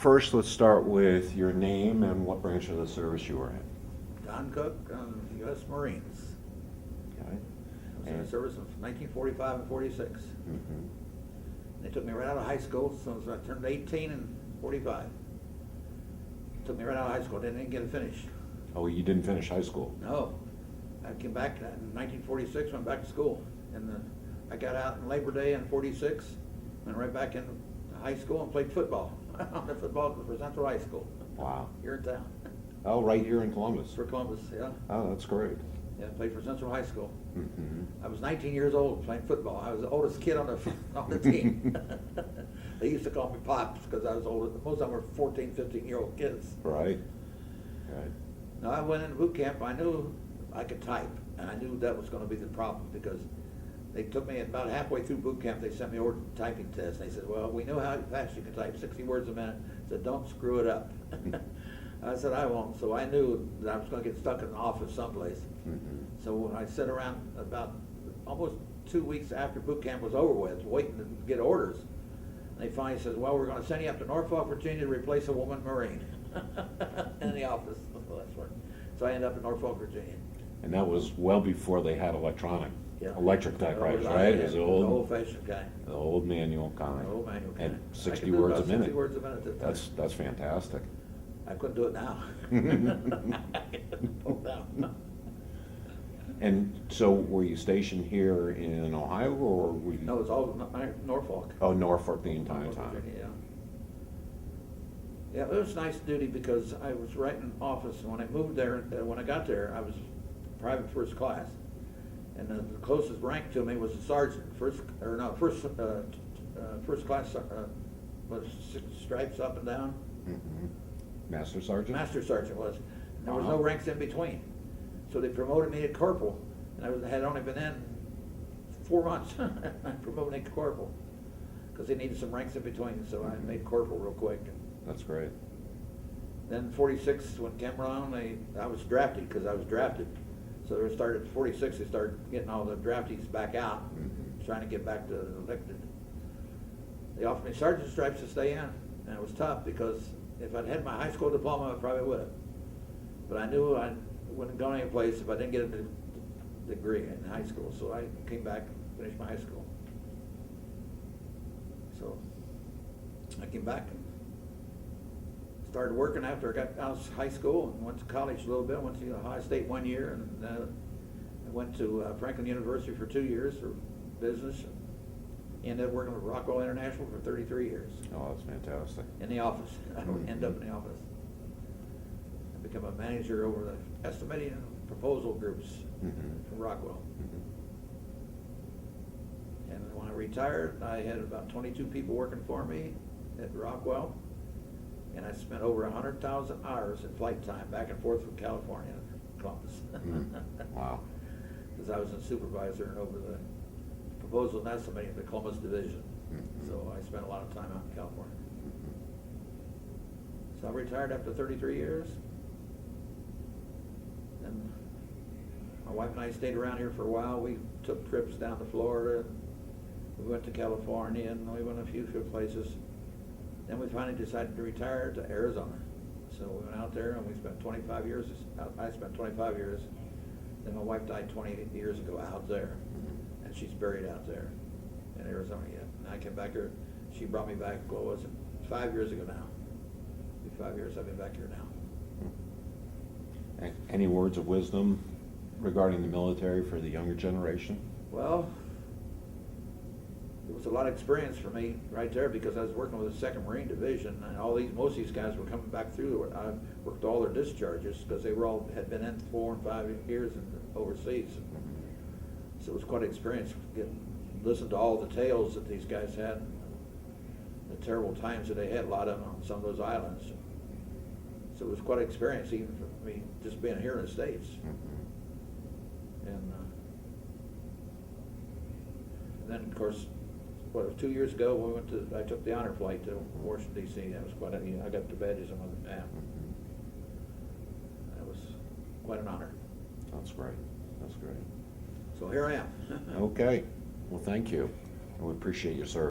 first, let's start with your name and what branch of the service you were in. Don Cook, U.S. Marines. Okay. I was in the service of 1945 and 46. Mhm. They took me right out of high school, so I turned 18 and 45. Took me right out of high school, didn't get to finish. Oh, you didn't finish high school? No. I came back in 1946, went back to school. And I got out in Labor Day in 46, went right back into high school and played football. On the football for Central High School. Wow. Here in town. Oh, right here in Columbus. For Columbus, yeah. Oh, that's great. Yeah, played for Central High School. Mhm. I was 19 years old playing football. I was the oldest kid on the team. They used to call me Pops because I was older. Most of them were 14, 15-year-old kids. Right. Right. Now, I went into boot camp. I knew I could type, and I knew that was going to be the problem because they took me about halfway through boot camp. They sent me over to the typing test. They said, "Well, we know how fast you can type, 60 words a minute. Said, don't screw it up." I said, "I won't." So I knew that I was going to get stuck in an office someplace. Mhm. So when I sat around about almost 2 weeks after boot camp was over with, waiting to get orders, and they finally said, "Well, we're going to send you up to Norfolk, Virginia to replace a woman Marine." In the office. So that's where. So I ended up in Norfolk, Virginia. And that was well before they had Yeah. electric typewriters, Oh, right? yeah, It was the old-fashioned guy. the old manual kind. The old manual kind. And I 60 could do words about a minute. 60 words a minute at the time. That's fantastic. I couldn't do it now. Pulled down. And so, were you stationed here in Ohio, or were you? No, it's all Norfolk. Oh, Norfolk the entire Norfolk, time. Virginia, yeah. Yeah, it was nice duty because I was right in office, and when I moved there, when I got there, I was private first class, and the closest rank to me was a sergeant. First class was 6 stripes up and down. Mhm. Master Sergeant? Master sergeant was. And there was Wow. no ranks in between, so they promoted me to corporal, and had only been in 4 months. I promoted me to corporal because they needed some ranks in between, so I made corporal real quick. That's great. Then 46, when came around, I was drafted because I was drafted. So they started at 46, they started getting all the draftees back out, Mhm. trying to get back to elected. They offered me sergeant stripes to stay in, and it was tough because if I'd had my high school diploma, I probably would have. But I knew I wouldn't go any place if I didn't get a degree in high school, so I came back and finished my high school. So I came back and started working after I got out of high school and went to college a little bit. Went to Ohio State 1 year, and I went to Franklin University for 2 years for business. Ended up working with Rockwell International for 33 years Oh, that's fantastic. in the office. I would end up in the office. I became a manager over the estimating and proposal groups Mhm. for Rockwell. Mhm. And when I retired, I had about 22 people working for me at Rockwell. And I spent over 100,000 hours in flight time back and forth from California to Columbus. Wow. Because I was a supervisor and over the proposal and estimating of the Columbus division. Mhm. So I spent a lot of time out in California. So I retired after 33 years. And my wife and I stayed around here for a while. We took trips down to Florida. We went to California, and we went a few places. Then we finally decided to retire to Arizona. So we went out there and we spent 25 years. I spent 25 years. Then my wife died 20 years ago out there. And she's buried out there in Arizona yet. And I came back here. She brought me back, what was it, 5 years ago now. It'll be 5 years I've been back here now. Any words of wisdom regarding the military for the younger generation? Well, it was a lot of experience for me right there because I was working with the 2nd Marine Division, and most of these guys were coming back through. I worked all their discharges because they had been in 4 and 5 years overseas. So it was quite an experience listen to all the tales that these guys had, the terrible times that they had, a lot of them on some of those islands. So it was quite an experience even for me just being here in the States. And then, of course, 2 years ago, I took the honor flight to Washington, D.C. That was I got the badges on my map. That was quite an honor. That's great. That's great. So here I am. Okay. Well, thank you. We appreciate your service.